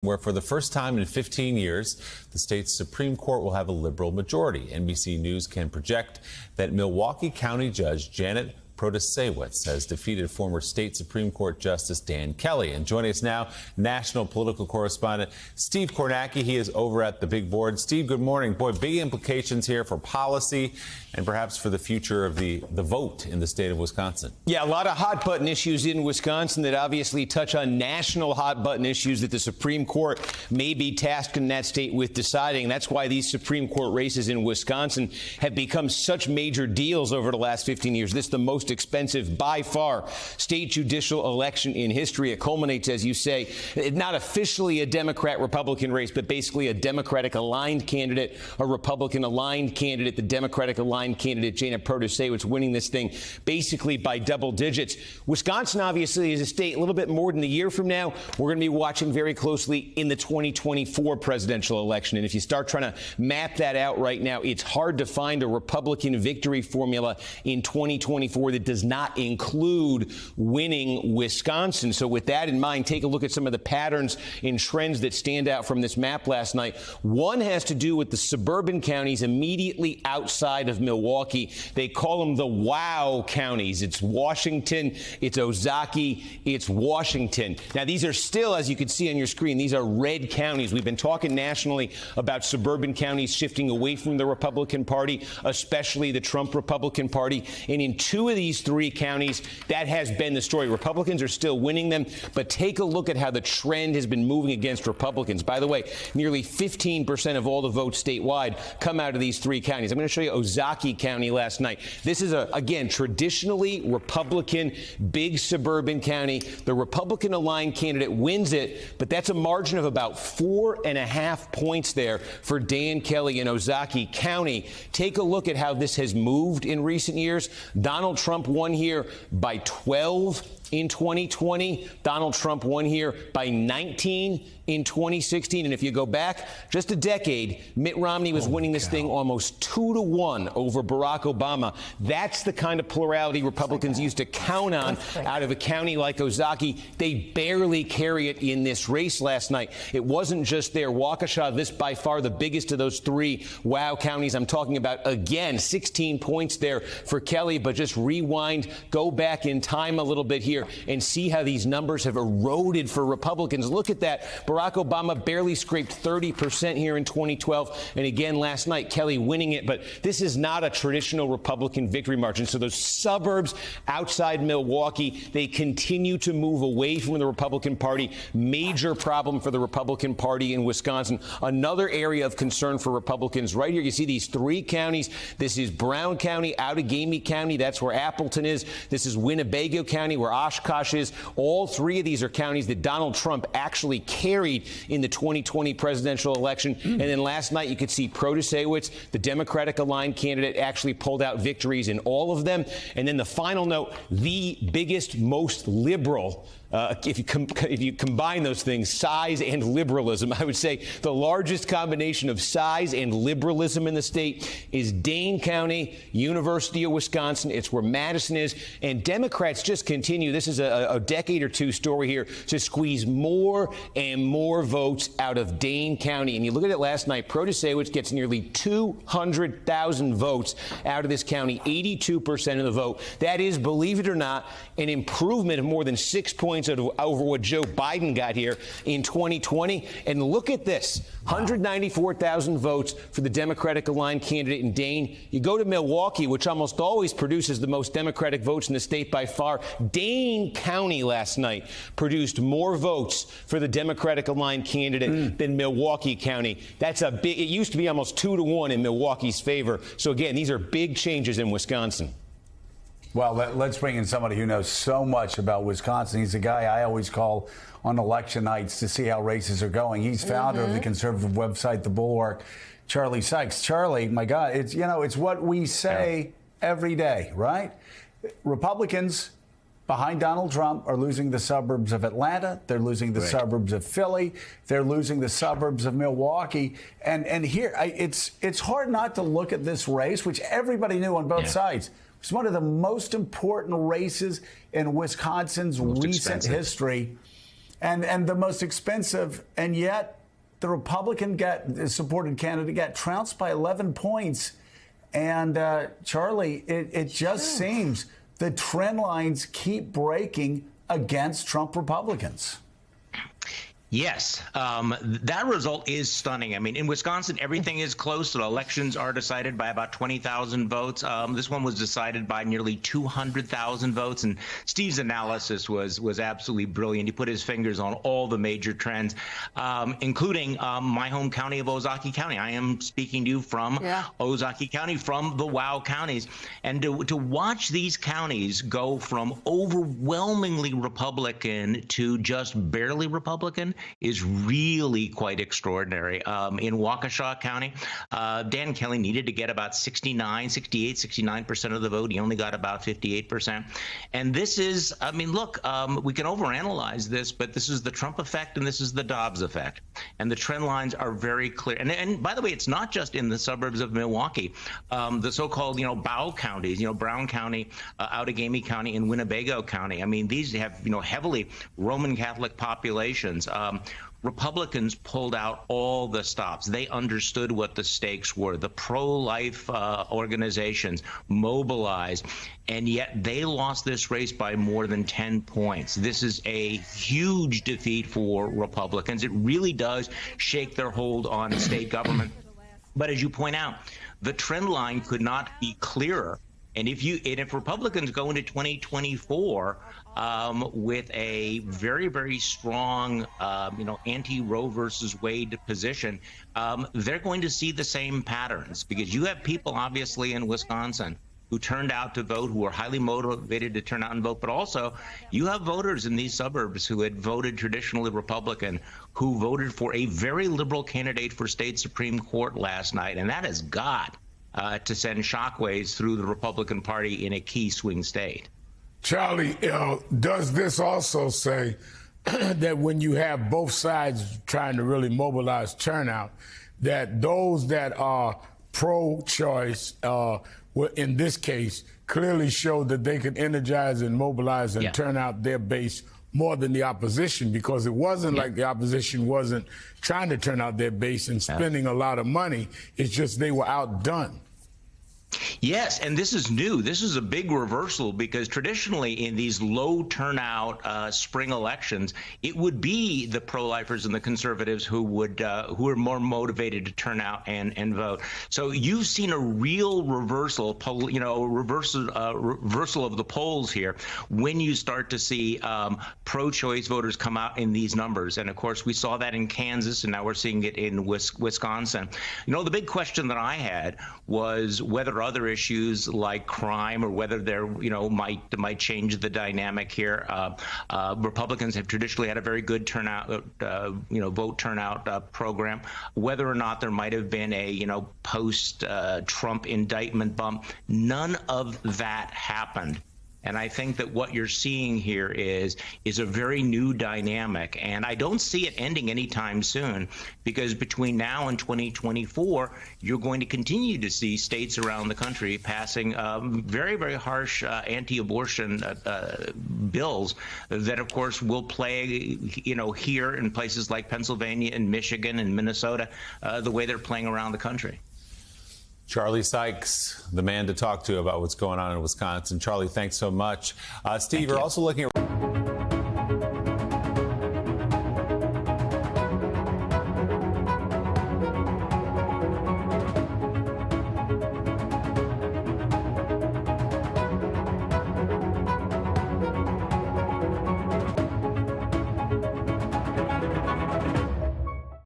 where for the first time in 15 years, the state's Supreme Court will have a liberal majority. NBC News can project that Milwaukee County Judge Janet Protasiewicz has defeated former state Supreme Court Justice Dan Kelly. And joining us now, national political correspondent Steve Kornacki. He is over at the big board. Steve, good morning. Boy, big implications here for policy and perhaps for the future of the vote in the state of Wisconsin. Yeah, a lot of hot button issues in Wisconsin that obviously touch on national hot button issues that the Supreme Court may be tasked in that state with deciding. That's why these Supreme Court races in Wisconsin have become such major deals over the last 15 years. This is the most expensive by far state judicial election in history. It culminates, as you say, not officially a Democrat-Republican race, but basically a Democratic-aligned candidate, a Republican-aligned candidate, the Democratic-aligned candidate Janet Protasiewicz winning this thing basically by double digits. Wisconsin, obviously, is a state a little bit more than a year from now. We're going to be watching very closely in the 2024 presidential election. And if you start trying to map that out right now, it's hard to find a Republican victory formula in 2024 that does not include winning Wisconsin. So with that in mind, take a look at some of the patterns and trends that stand out from this map last night. One has to do with the suburban counties immediately outside of Milwaukee. They call them the WOW counties. It's Washington, it's Ozaukee, it's Washington. Now, these are still, as you can see on your screen, these are red counties. We've been talking nationally about suburban counties shifting away from the Republican Party, especially the Trump Republican Party. And in two of these three counties, that has been the story. Republicans are still winning them, but take a look at how the trend has been moving against Republicans. By the way, nearly 15% of all the votes statewide come out of these three counties. I'm going to show you Ozaukee County last night. This is, again, traditionally Republican, big suburban county. The Republican-aligned candidate wins it, but that's a margin of about 4.5 points there for Dan Kelly in Ozaukee County. Take a look at how this has moved in recent years. Donald Trump won here by 12 in 2020. Donald Trump won here by 19 in 2016. And if you go back just a decade, Mitt Romney was winning this thing almost 2-1 over Barack Obama. That's the kind of plurality Republicans used to count on out of a county like Ozaukee. They barely carry it in this race last night. It wasn't just there. Waukesha, this by far the biggest of those three WOW counties. I'm talking about, again, 16 points there for Kelly. But just rewind, go back in time a little bit here and see how these numbers have eroded for Republicans. Look at that. Barack Obama barely scraped 30% here in 2012. And again, last night, Kelly winning it. But this is not a traditional Republican victory margin. So those suburbs outside Milwaukee, they continue to move away from the Republican Party. Major problem for the Republican Party in Wisconsin. Another area of concern for Republicans right here. You see these three counties. This is Brown County, Outagamie County. That's where Appleton is. This is Winnebago County, where Oshkosh is. All three of these are counties that Donald Trump actually carried in the 2020 presidential election. And then last night, you could see Protasiewicz, the Democratic-aligned candidate, actually pulled out victories in all of them. And then the final note, the biggest, most liberal, if you combine those things, size and liberalism, I would say the largest combination of size and liberalism in the state is Dane County, University of Wisconsin. It's where Madison is. And Democrats just continue. This is a decade or two story here to squeeze more and more votes out of Dane County. And you look at it last night, Protasiewicz gets nearly 200,000 votes out of this county, 82% of the vote. That is, believe it or not, an improvement of more than 6 points over what Joe Biden got here in 2020. And look at this, 194,000 votes for the Democratic-aligned candidate in Dane. You go to Milwaukee, which almost always produces the most Democratic votes in the state by far. Dane County last night produced more votes for the Democratic-aligned candidate than Milwaukee County. That's a big, it used to be almost 2-1 in Milwaukee's favor. So again, these are big changes in Wisconsin. Well, let's bring in somebody who knows so much about Wisconsin. He's a guy I always call on election nights to see how races are going. He's founder of the conservative website, The Bulwark, Charlie Sykes. Charlie, my God, it's what we say every day, right? Republicans behind Donald Trump are losing the suburbs of Atlanta. They're losing the suburbs of Philly. They're losing the suburbs of Milwaukee. And here, it's hard not to look at this race, which everybody knew on both sides. It's one of the most important races in Wisconsin's recent history. and the most expensive, and yet the Republican supported candidate got trounced by 11 points. And Charlie, it just seems the trend lines keep breaking against Trump Republicans. Yes, that result is stunning. I mean, in Wisconsin, everything is close. The elections are decided by about 20,000 votes. This one was decided by nearly 200,000 votes. And Steve's analysis was absolutely brilliant. He put his fingers on all the major trends, including my home county of Ozaukee County. I am speaking to you from Ozaukee County, from the WOW counties. And to watch these counties go from overwhelmingly Republican to just barely Republican is really quite extraordinary. In Waukesha County, Dan Kelly needed to get about 69% of the vote. He only got about 58%. And this is, I mean, look, we can overanalyze this, but this is the Trump effect and this is the Dobbs effect. And the trend lines are very clear. And by the way, it's not just in the suburbs of Milwaukee. The so-called, bow counties, Brown County, Outagamie County, and Winnebago County. I mean, these have, heavily Roman Catholic populations. Republicans pulled out all the stops. They understood what the stakes were. The pro-life organizations mobilized, and yet they lost this race by more than 10 points. This is a huge defeat for Republicans. It really does shake their hold on state government. But as you point out, the trend line could not be clearer. And if Republicans go into 2024 with a very, very strong, anti-Roe versus Wade position, they're going to see the same patterns, because you have people obviously in Wisconsin who turned out to vote, who are highly motivated to turn out and vote, but also you have voters in these suburbs who had voted traditionally Republican, who voted for a very liberal candidate for state Supreme Court last night, and that has got to send shockwaves through the Republican Party in a key swing state. Charlie, does this also say that when you have both sides trying to really mobilize turnout, that those that are pro-choice, in this case, clearly showed that they could energize and mobilize and turn out their base more than the opposition, because it wasn't like the opposition wasn't trying to turn out their base and spending a lot of money. It's just they were outdone. Yes, and this is new. This is a big reversal, because traditionally in these low turnout spring elections, it would be the pro-lifers and the conservatives who are more motivated to turn out and vote. So you've seen a real reversal of the polls here when you start to see pro-choice voters come out in these numbers. And of course, we saw that in Kansas, and now we're seeing it in Wisconsin. The big question that I had was whether other issues like crime or whether there, might change the dynamic here. Republicans have traditionally had a very good turnout, vote turnout program. Whether or not there might have been a, post-Trump indictment bump, none of that happened. And I think that what you're seeing here is a very new dynamic. And I don't see it ending anytime soon, because between now and 2024, you're going to continue to see states around the country passing very, very harsh anti-abortion bills that, of course, will play, here in places like Pennsylvania and Michigan and Minnesota, the way they're playing around the country. Charlie Sykes, the man to talk to about what's going on in Wisconsin. Charlie, thanks so much. Steve, you're also looking at